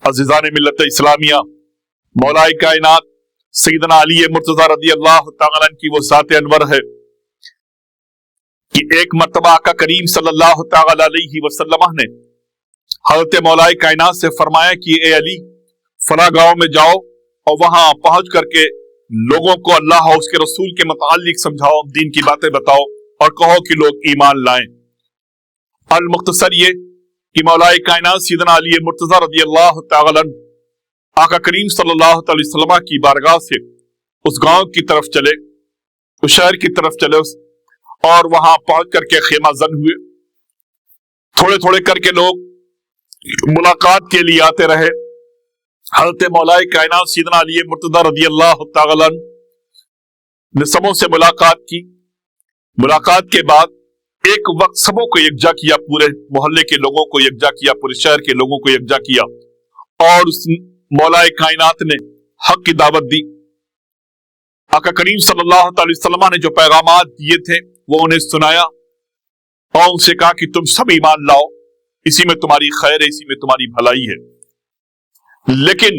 अज़ीज़ान मिल्लत इस्लामिया, मौलाए कायनात सैयदना अली मुर्तज़ा रज़ी अल्लाह तआला अन्हु की वो ज़ात अनवर है कि एक मर्तबा आका करीम सल्लल्लाहु तआला अलैहि वसल्लम ने हज़रत मौलाए कायनात से फरमाया कि ए अली, फला गांव में जाओ और वहां पहुंच करके लोगों को अल्लाह और उसके रसूल के मुतालिक समझाओ, दीन की बातें बताओ और कहो कि लोग ईमान लाएं। अल मुख्तसर ये कि मौलाए कायनात सैयदना अली मुर्तज़ा रज़ी अल्लाह तआला अन्हु आका करीम सल्लल्लाहु अलैहि वसल्लम की बारगाह से उस गांव की तरफ चले, उस शहर की तरफ चले और वहां पहुंच करके खेमा जन हुए। थोड़े थोड़े करके लोग मुलाकात के लिए आते रहे। हज़रत मौलाए कायनात सैयदना अली मुर्तज़ा रज़ी अल्लाह तआला अन्हु ने सबों से मुलाकात की। मुलाकात के बाद एक वक्त सबों को यकजा किया, पूरे मोहल्ले के लोगों को यकजा किया, पूरे शहर के लोगों को यकजा किया और उस मौलाए कायनात ने हक की दावत दी। आका करीम सल्लल्लाहु अलैहि वसल्लम ने जो पैगामात दिए थे वो उन्हें सुनाया और उनसे कहा कि तुम सब ईमान लाओ, इसी में तुम्हारी खैर है, इसी में तुम्हारी भलाई है। लेकिन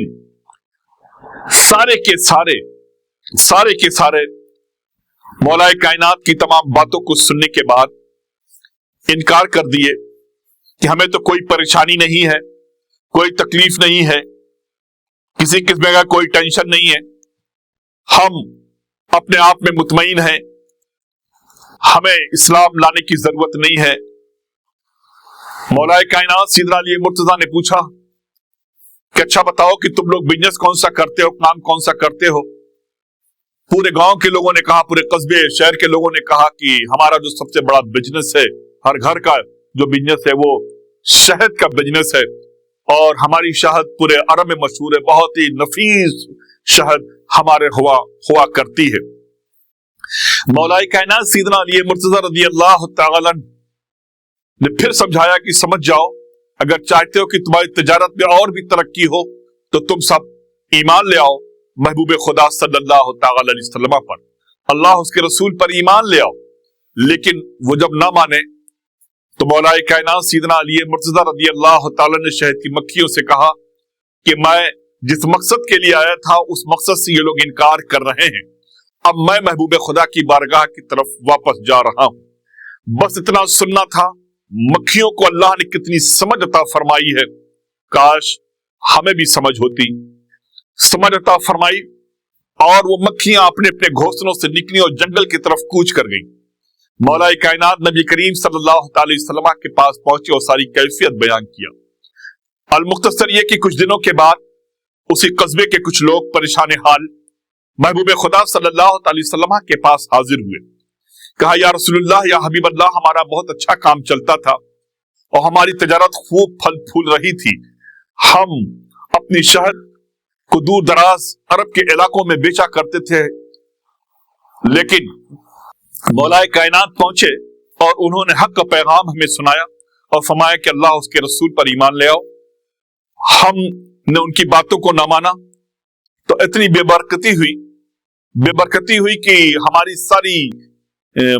सारे के सारे मौलाए कायनात की तमाम बातों को सुनने के बाद इनकार कर दिए कि हमें तो कोई परेशानी नहीं है, कोई तकलीफ नहीं है, किसी किस्म का कोई टेंशन नहीं है, हम अपने आप में मुतमईन हैं, हमें इस्लाम लाने की जरूरत नहीं है। मौलाए कायनात सैयदना अली मुर्तज़ा ने पूछा कि अच्छा बताओ कि तुम लोग बिजनेस कौन सा करते हो, काम कौन सा करते हो? पूरे गांव के लोगों ने कहा, पूरे कस्बे शहर के लोगों ने कहा कि हमारा जो सबसे बड़ा बिजनेस है, हर घर का जो बिजनेस है वो शहद का बिजनेस है और हमारी शहद पूरे अरब में मशहूर है, बहुत ही नफीस शहद हमारे हुआ करती है। मौलाए कायनात सैयदना अली मुर्तज़ा रज़ी अल्लाह तआला अन्हु ने फिर समझाया कि समझ जाओ, अगर चाहते हो कि तुम्हारी तिजारत में और भी तरक्की हो तो तुम सब ईमान ले आओ महबूब खुदा सल्लल्लाहु तआला अलैहि वसल्लम पर, अल्लाह उसके रसूल पर ईमान ले आओ। लेकिन वो जब ना माने तो मौलाए कायनात सैयदना अली मुर्तज़ा रज़ी अल्लाह तआला ने शहद की मक्खियों से कहा कि मैं जिस मकसद के लिए आया था उस मकसद से ये लोग इनकार कर रहे हैं, अब मैं महबूब खुदा की बारगाह की तरफ वापस जा रहा हूं। बस इतना सुनना था। मक्खियों को अल्लाह ने कितनी समझ अता फरमाई है, काश हमें भी समझ होती। समझ अता फरमाई और वो मक्खियां अपने अपने घोंसलों से निकली और जंगल की तरफ कूच कर गई। मौलाए कायनात नबी करीम सल्लल्लाहु अलैहि वसल्लम के पास पहुंचे और सारी कैफियत बयान किया। अल मुख्तसर ये कि कुछ दिनों के बाद उसी कस्बे के कुछ लोग परेशान हाल महबूब खुदा सल्लल्लाहु अलैहि वसल्लम के पास हाजिर हुए। कहा, या रसूलुल्लाह, या हबीब अल्लाह, हमारा बहुत अच्छा काम चलता था और हमारी तिजारत खूब फल फूल रही थी। हम अपनी शहद को दूर दराज अरब के इलाकों में बेचा करते थे, लेकिन मौलाए कायनात पहुंचे और उन्होंने हक का पैगाम हमें सुनाया और फरमाया कि अल्लाह उसके रसूल पर ईमान ले आओ। हमने उनकी बातों को न माना तो इतनी बेबरकती हुई कि हमारी सारी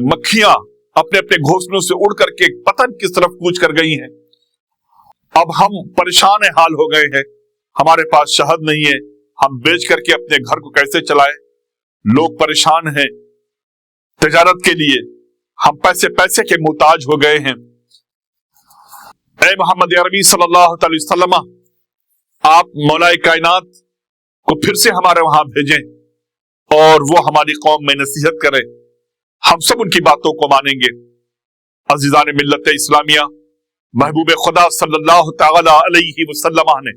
मक्खियां अपने अपने घोंसलों से उड़ करके पतन किस तरफ कूच कर गई हैं। अब हम परेशान हाल हो गए हैं, हमारे पास शहद नहीं है, हम बेच करके अपने घर को कैसे चलाएं? लोग परेशान हैं, तिजारत के लिए हम पैसे के मुताज हो गए हैं। ऐ मोहम्मद अरबी सल्लल्लाहु अलैहि वसल्लम, आप मौलाए कायनात को फिर से हमारे वहां भेजें और वो हमारी कौम में नसीहत करें, हम सब उनकी बातों को मानेंगे। अज़ीज़ान मिल्लत इस्लामिया, महबूब खुदा सल्लल्लाहु तआला अलैहि वसल्लम ने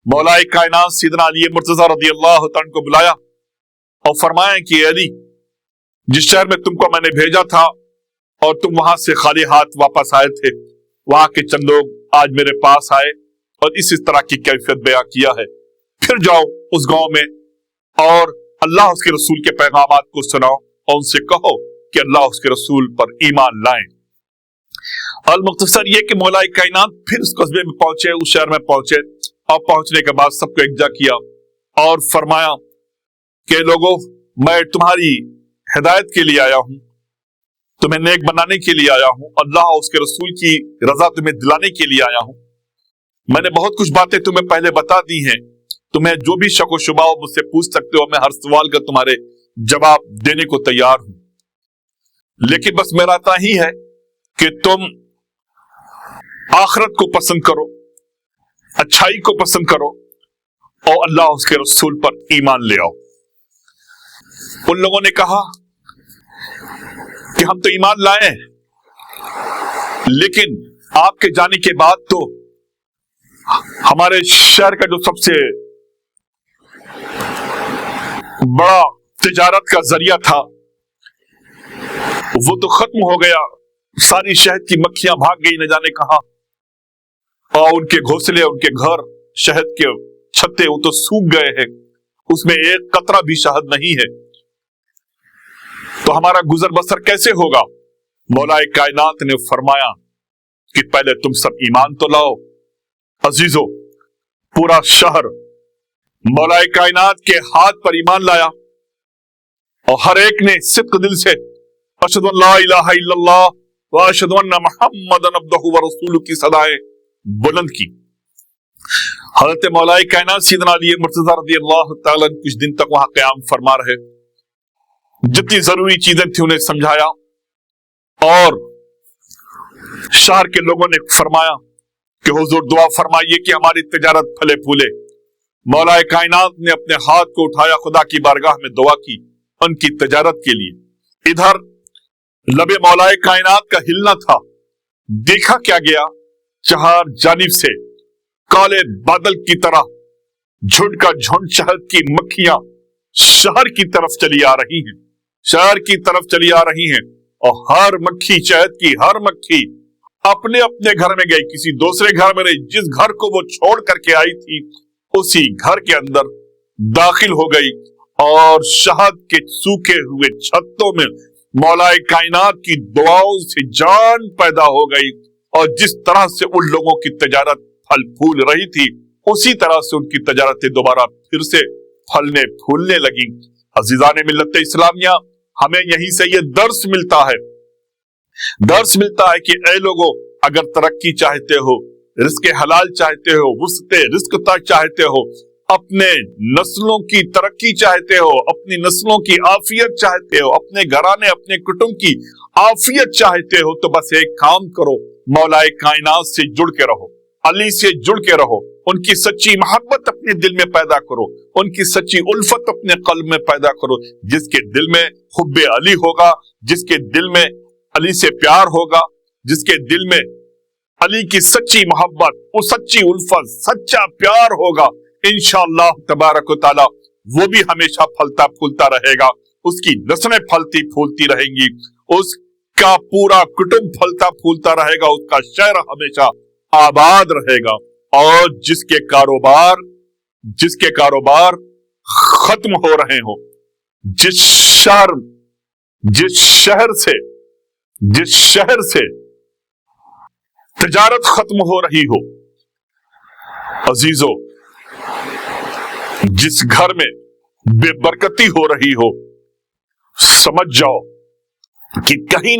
मौलाए कायनात सैयदना अली मुर्तज़ा रज़ी अल्लाह तआला को बुलाया और फरमाया कि अली, जिस शहर में तुमको मैंने भेजा था और तुम वहां से खाली हाथ वापस आए थे, वहां के चंद लोग आज मेरे पास आए और इस तरह की कैफियत बयां किया है। फिर जाओ उस गांव में और अल्लाह उसके रसूल के पैगामात को सुनाओ और उनसे कहो कि अल्लाह उसके रसूल पर ईमान लाएं। अल मुख्तसर ये कि मौलाए कायनात फिर उस कस्बे में पहुंचे, उस शहर में पहुंचे और पहुंचने के बाद सबको इकट्ठा किया और फरमाया कि लोगों, मैं तुम्हारी हिदायत के लिए आया हूं, तुम्हें नेक बनाने के लिए आया हूं, अल्लाह और उसके रसूल की रजा तुम्हें दिलाने के लिए आया हूं। मैंने बहुत कुछ बातें तुम्हें पहले बता दी हैं। तुम्हें जो भी शक व शुबा हो मुझसे पूछ सकते हो, मैं हर सवाल का तुम्हारे जवाब देने को तैयार हूं। लेकिन बस मेरा इतना ही है कि तुम आखिरत को पसंद करो, अच्छाई को पसंद करो और अल्लाह उसके रसूल पर ईमान ले आओ। उन लोगों ने कहा कि हम तो ईमान लाए, लेकिन आपके जाने के बाद तो हमारे शहर का जो सबसे बड़ा तिजारत का जरिया था वो तो खत्म हो गया, सारी शहद की मक्खियां भाग गई न जाने कहां, और उनके घोंसले, उनके घर, शहद के छत्ते वो तो सूख गए हैं, उसमें एक कतरा भी शहद नहीं है। तो हमारा गुजर बसर कैसे होगा? मौलाए कायनात ने फरमाया कि पहले तुम सब ईमान तो लाओ। अजीजों, पूरा शहर मौलाए कायनात के हाथ पर ईमान लाया और हर एक ने सिद्क दिल से अशहदु अल्ला इलाहा इल्लल्लाह व अशहदु अन्ना मुहम्मदन अब्दुहु व रसूलुहु की सदाएं बुलंद की। हजरत मौलाए कायनात सैयदना अली मुर्तजा रज़ियल्लाहु ताला कुछ दिन तक वहां क़याम फरमा रहे। जितनी जरूरी चीजें थी उन्हें समझाया और शहर के लोगों ने फरमाया कि हुजूर दुआ फरमाइए कि हमारी तिजारत फले फूले। मौलाए कायनात ने अपने हाथ को उठाया, खुदा की बारगाह में दुआ की उनकी तिजारत के लिए। इधर लबे मौलाए कायनात का हिलना था। देखा क्या गया, चार जानिब से काले बादल की तरह झुंड का झुंड शहद की मक्खियां शहर की तरफ चली आ रही हैं, शहर की तरफ चली आ रही हैं, और हर मक्खी, शहद की हर मक्खी अपने अपने घर में गई, किसी दूसरे घर में नहीं। जिस घर को वो छोड़ करके आई थी उसी घर के अंदर दाखिल हो गई और शहद के सूखे हुए छत्तों में मौलाए कायनात की दुआओं से जान पैदा हो गई। और जिस तरह से उन लोगों की तजारत फल फूल रही थी उसी तरह से उनकी तजारतें दोबारा फिर से फलने फूलने लगी। अजीजान मिल्लत इस्लामिया, हमें यहीं से ये दर्स मिलता है कि ऐ लोगों, अगर तरक्की चाहते हो, रिस्क हलाल चाहते हो, वुस्ते रिस्क चाहते हो, अपने नस्लों की तरक्की चाहते हो, अपनी नस्लों की आफियत चाहते हो, अपने घराने, अपने कुटुंब की आफियत चाहते हो, तो बस एक काम करो, मौलाए कायनात से जुड़ के रहो, अली से जुड़ के रहो, उनकी सच्ची मोहब्बत अपने दिल में पैदा करो, उनकी सच्ची उल्फत अपने कल्ब में पैदा करो। जिसके दिल में हुब्बे अली होगा, जिसके दिल में अली से प्यार होगा, जिसके दिल में अली की सच्ची मोहब्बत, वो सच्ची उल्फत, सच्चा प्यार होगा, इंशाअल्लाह तबारक व तआला वो भी हमेशा फलता फूलता रहेगा, उसकी नस्लें फलती फूलती रहेंगी, उसका पूरा कुटुंब फलता फूलता रहेगा, उसका शहर हमेशा आबाद रहेगा। और जिसके कारोबार खत्म हो रहे हो, जिस शहर से तिजारत खत्म हो रही हो, अजीजों, जिस घर में बेबरकती हो रही हो, समझ जाओ कि कहीं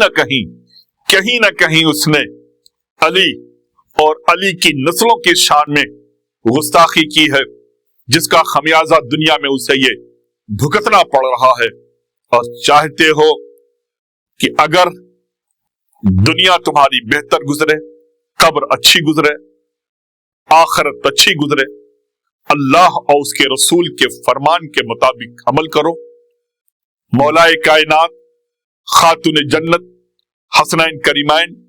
ना कहीं उसने अली और अली की नस्लों की शान में गुस्ताखी की है, जिसका खमियाजा दुनिया में उसे ये भुगतना पड़ रहा है। और चाहते हो कि अगर दुनिया तुम्हारी बेहतर गुजरे, कब्र अच्छी गुजरे, आखिरत अच्छी गुजरे, अल्लाह और उसके रसूल के फरमान के मुताबिक अमल करो। मौलाए कायनात, खातून जन्नत, हसनैन करीमैन,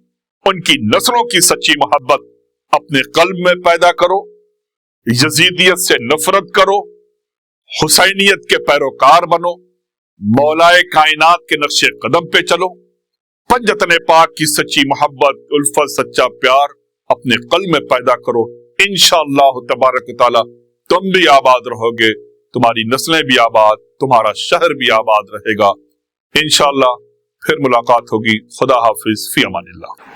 उनकी नस्लों की सच्ची मोहब्बत अपने कल्ब में पैदा करो, यजीदियत से नफरत करो, हुसैनियत के पैरोकार बनो, मौलाए कायनात के नक्शे कदम पे चलो, पंजतन पाक की सच्ची मोहब्बत, उल्फत, सच्चा प्यार अपने कल्ब में पैदा करो। इंशाअल्लाह तबारक व तआला तुम भी आबाद रहोगे, तुम्हारी नस्लें भी आबाद, तुम्हारा शहर भी आबाद रहेगा। इंशाअल्लाह फिर मुलाकात होगी। खुदा हाफिज, फी अमानिल्लाह।